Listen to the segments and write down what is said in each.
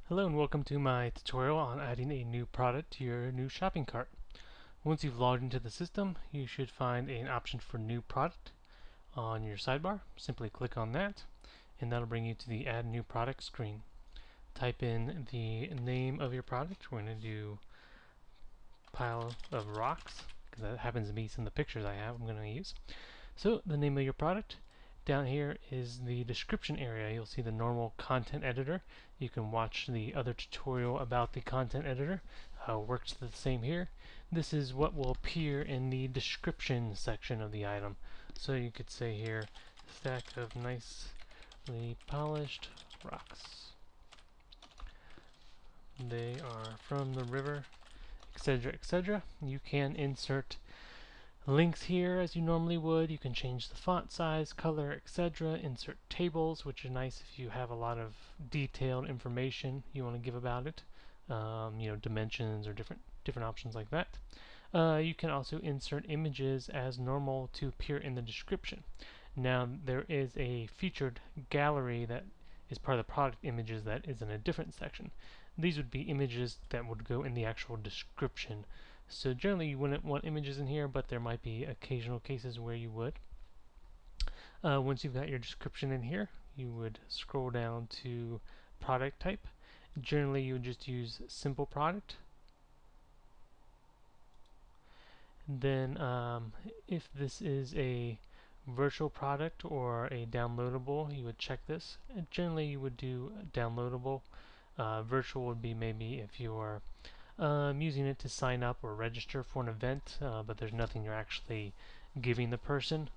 Hello and welcome to my tutorial on adding a new product to your new shopping cart. Once you've logged into the system, you should find an option for new product on your sidebar. Simply click on that and that'll bring you to the add new product screen. Type in the name of your product. We're going to do pile of rocks because that happens to be some of the pictures I'm going to use. So the name of your product. Down here is the description area. You'll see the normal content editor. You can watch the other tutorial about the content editor. How it works the same here. This is what will appear in the description section of the item. So you could say here, stack of nicely polished rocks. They are from the river, etc., etc. You can insert links here as you normally would. You can change the font size, color, etc. Insert tables, which are nice if you have a lot of detailed information you want to give about it. Dimensions or different options like that. You can also insert images as normal to appear in the description. Now there is a featured gallery that is part of the product images that is in a different section. These would be images that would go in the actual description. So generally you wouldn't want images in here, but there might be occasional cases where you would. Once you've got your description in here, you would scroll down to product type. Generally you would just use simple product. Then if this is a virtual product or a downloadable, you would check this. And generally you would do downloadable. Virtual would be maybe if you're using it to sign up or register for an event, but there's nothing you're actually giving the person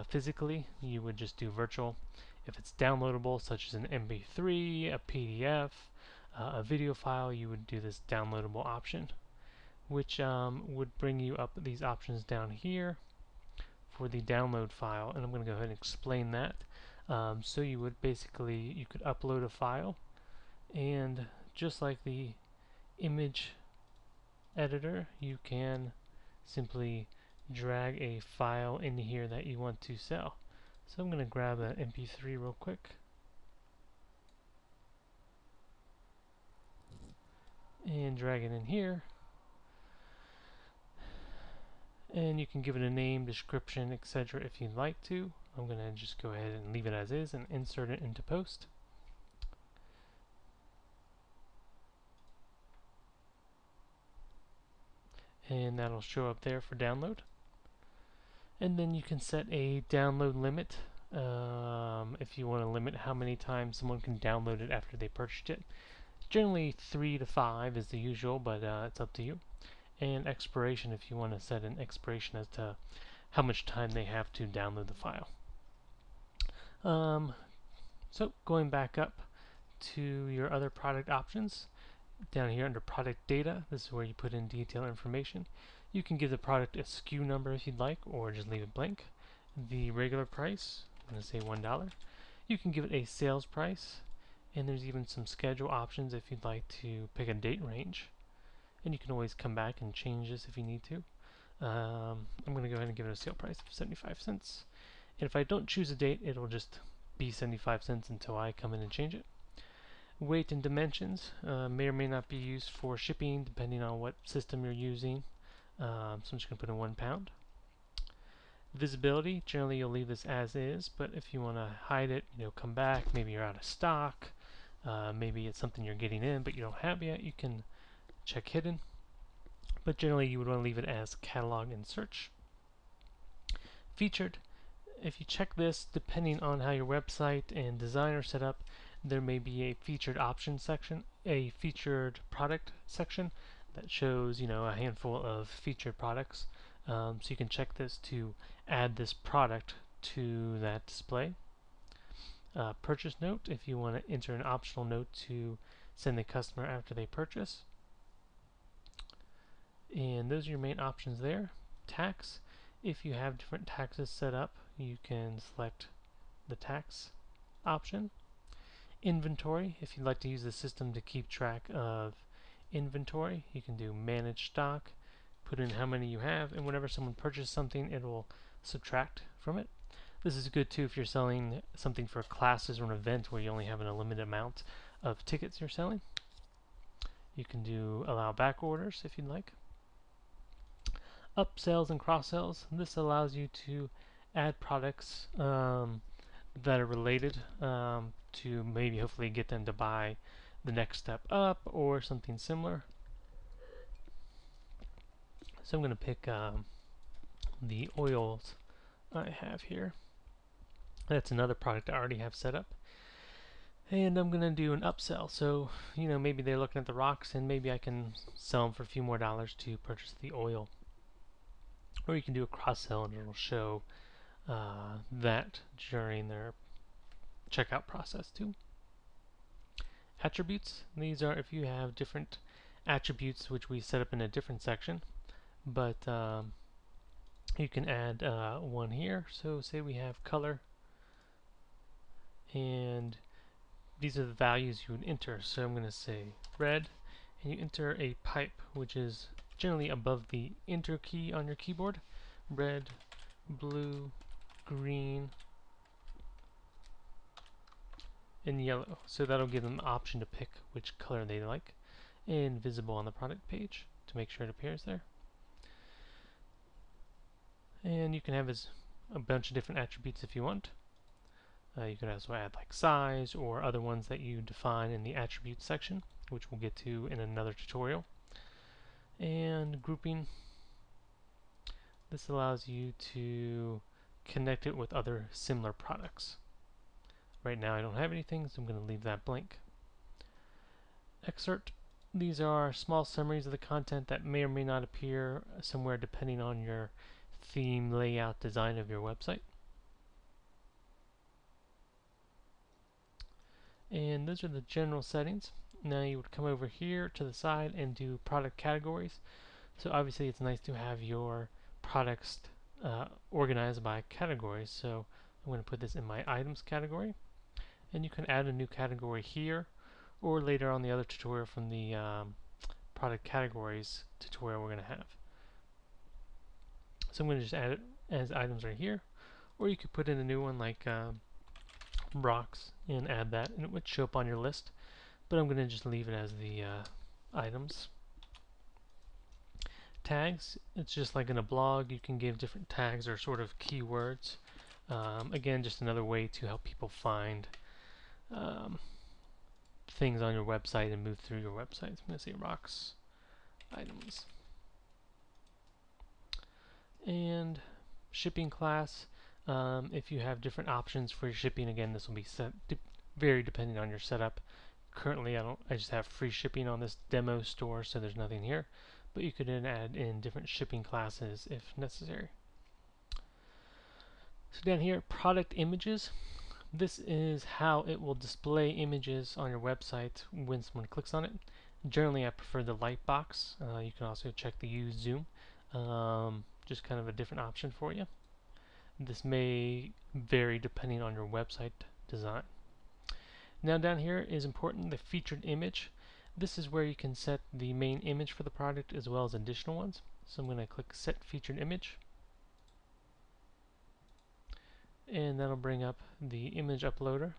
physically. You would just do virtual. If it's downloadable, such as an MP3, a PDF, a video file, you would do this downloadable option, which would bring you up these options down here for the download file, and I'm going to go ahead and explain that. So you would you could upload a file, and just like the image editor, you can simply drag a file into here that you want to sell. So I'm going to grab an MP3 real quick and drag it in here, and you can give it a name, description, etc. if you'd like to. I'm going to just go ahead and leave it as is and insert it into post. And that'll show up there for download. And then you can set a download limit if you want to limit how many times someone can download it after they purchased it. Generally 3 to 5 is the usual, but it's up to you. And expiration if you want to set an expiration as to how much time they have to download the file. So going back up to your other product options, down here under product data, this is where you put in detailed information. You can give the product a SKU number if you'd like, or just leave it blank. The regular price, I'm going to say $1. You can give it a sales price, and there's even some schedule options if you'd like to pick a date range. And you can always come back and change this if you need to. I'm going to go ahead and give it a sale price of 75 cents. And if I don't choose a date, it'll just be 75 cents until I come in and change it. Weight and dimensions may or may not be used for shipping depending on what system you're using. So I'm just going to put in 1 pound. Visibility, generally you'll leave this as is, but if you want to hide it, come back, maybe you're out of stock, maybe it's something you're getting in but you don't have yet, you can check hidden. But generally you would want to leave it as catalog and search. Featured, if you check this, depending on how your website and design are set up, there may be a featured options section, a featured product section that shows, a handful of featured products. So you can check this to add this product to that display. Purchase note, if you want to enter an optional note to send the customer after they purchase. And those are your main options there. Tax, if you have different taxes set up, you can select the tax option. Inventory, if you'd like to use the system to keep track of inventory, you can do manage stock, put in how many you have, and whenever someone purchases something, it will subtract from it. This is good too if you're selling something for classes or an event where you only have a limited amount of tickets you're selling. You can do allow back orders if you'd like. Upsells and cross-sells. This allows you to add products that are related to maybe hopefully get them to buy the next step up or something similar. So I'm going to pick the oils I have here. That's another product I already have set up. And I'm going to do an upsell. So, you know, maybe they're looking at the rocks and maybe I can sell them for a few more dollars to purchase the oil. Or you can do a cross-sell and it'll show that during their checkout process too. Attributes. These are if you have different attributes which we set up in a different section. But you can add one here. So say we have color. And these are the values you would enter. So I'm going to say red, and you enter a pipe, which is generally above the enter key on your keyboard. Red, blue, green, and yellow. So that'll give them the option to pick which color they like, and visible on the product page to make sure it appears there. And you can have a bunch of different attributes if you want. You can also add like size or other ones that you define in the attributes section, which we'll get to in another tutorial. And grouping. This allows you to connect it with other similar products. Right now I don't have anything, so I'm going to leave that blank. Excerpt. These are small summaries of the content that may or may not appear somewhere depending on your theme, layout, design of your website. And those are the general settings. Now you would come over here to the side and do product categories. So obviously it's nice to have your products organized by categories. So I'm going to put this in my items category. And you can add a new category here or later on the other tutorial from the product categories tutorial we're going to have. So I'm going to just add it as items right here. Or you could put in a new one like rocks and add that, and it would show up on your list. But I'm going to just leave it as the items. Tags, it's just like in a blog, you can give different tags or sort of keywords. Again, just another way to help people find things on your website and move through your website. I'm going to say rocks, items. And shipping class, if you have different options for your shipping, again, this will be set very depending on your setup. Currently, I just have free shipping on this demo store, so there's nothing here. But you could then add in different shipping classes if necessary. So down here, product images. This is how it will display images on your website when someone clicks on it. Generally, I prefer the light box. You can also check the use zoom. Just kind of a different option for you. This may vary depending on your website design. Now down here is important, the featured image. This is where you can set the main image for the product as well as additional ones. So I'm going to click Set Featured Image. And that'll bring up the image uploader.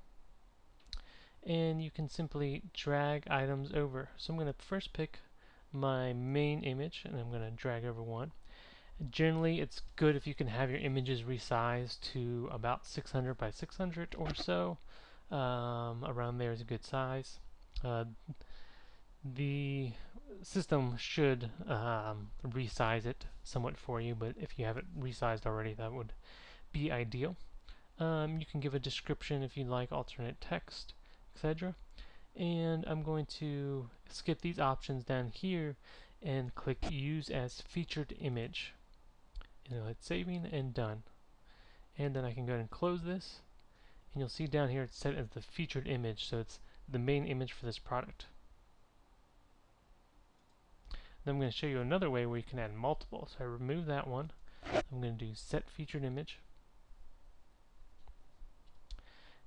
And you can simply drag items over. So I'm going to first pick my main image and I'm going to drag over one. Generally, it's good if you can have your images resized to about 600 by 600 or so. Around there is a good size. The system should resize it somewhat for you, but if you have it resized already, that would be ideal. You can give a description if you like, alternate text, etc. And I'm going to skip these options down here and click Use as Featured Image. And hit Saving and Done. And then I can go ahead and close this. And you'll see down here it's set as the featured image, so it's the main image for this product. Then I'm going to show you another way where you can add multiple. So I remove that one. I'm going to do Set Featured Image.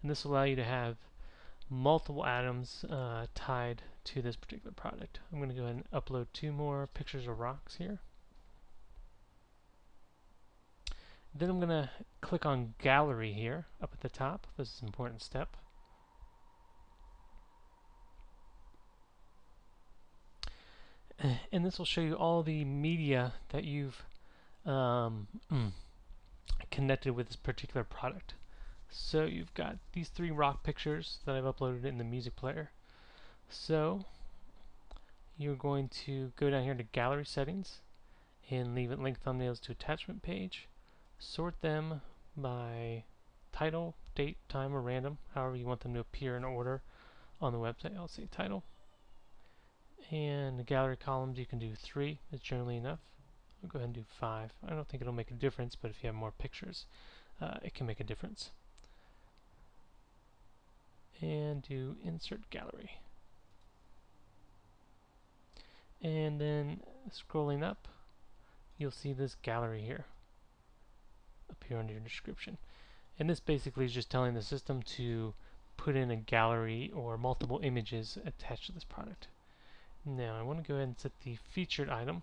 And this will allow you to have multiple items tied to this particular product. I'm going to go ahead and upload 2 more pictures of rocks here. Then I'm going to click on Gallery here up at the top. This is an important step. And this will show you all the media that you've connected with this particular product. So you've got these 3 rock pictures that I've uploaded in the music player. So you're going to go down here to gallery settings and leave it link thumbnails to attachment page. Sort them by title, date, time, or random, however you want them to appear in order on the website. I'll say title. And the gallery columns, you can do 3, is generally enough. I'll go ahead and do 5. I don't think it'll make a difference, but if you have more pictures, it can make a difference. And do insert gallery. And then scrolling up, you'll see this gallery here appear under your description. And this basically is just telling the system to put in a gallery or multiple images attached to this product. Now I want to go ahead and set the featured item,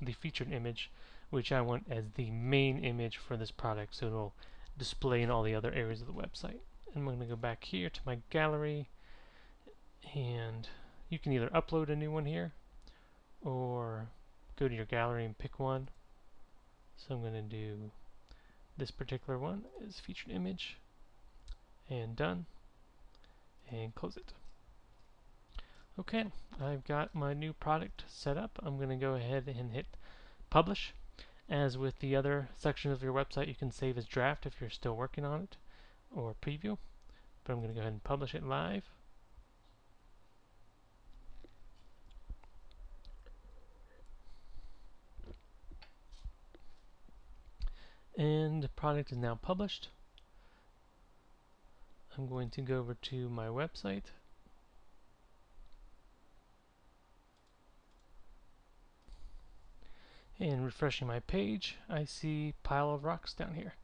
the featured image, which I want as the main image for this product, so it'll display in all the other areas of the website. And I'm going to go back here to my gallery, and you can either upload a new one here or go to your gallery and pick one. So I'm going to do this particular one is featured image, and done, and close it. Okay, I've got my new product set up. I'm going to go ahead and hit publish. As with the other sections of your website, you can save as draft if you're still working on it, or preview. But I'm going to go ahead and publish it live. And the product is now published. I'm going to go over to my website. And refreshing my page, I see pile of rocks down here.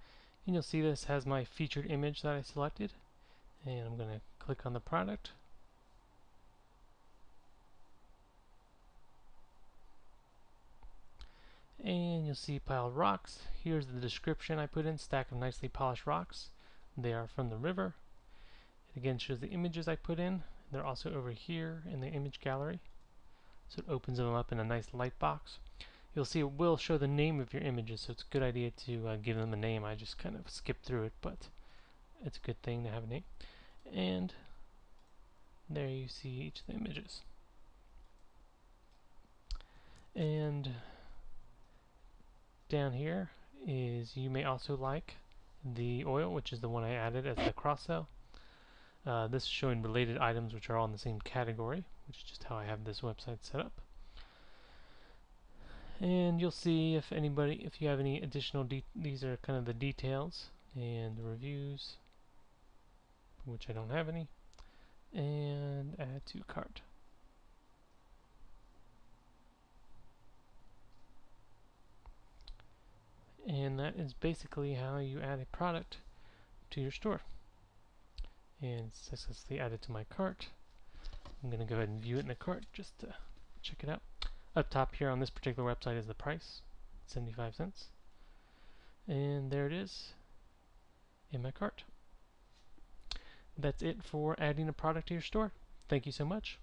And you'll see this has my featured image that I selected. And I'm going to click on the product. And you'll see pile of rocks. Here's the description I put in, stack of nicely polished rocks. They are from the river. It again shows the images I put in. They're also over here in the image gallery. So it opens them up in a nice light box. You'll see it will show the name of your images, so it's a good idea to give them a name. I just kind of skipped through it, but it's a good thing to have a name. And there you see each of the images. And down here is you may also like the oil, which is the one I added as the cross-sell. This is showing related items which are all in the same category, which is just how I have this website set up. And you'll see if you have any additional, these are kind of the details and the reviews, which I don't have any, and add to cart. And that is basically how you add a product to your store. And it's successfully added to my cart. I'm going to go ahead and view it in the cart just to check it out. Up top here on this particular website is the price, 75 cents. And there it is in my cart. That's it for adding a product to your store. Thank you so much.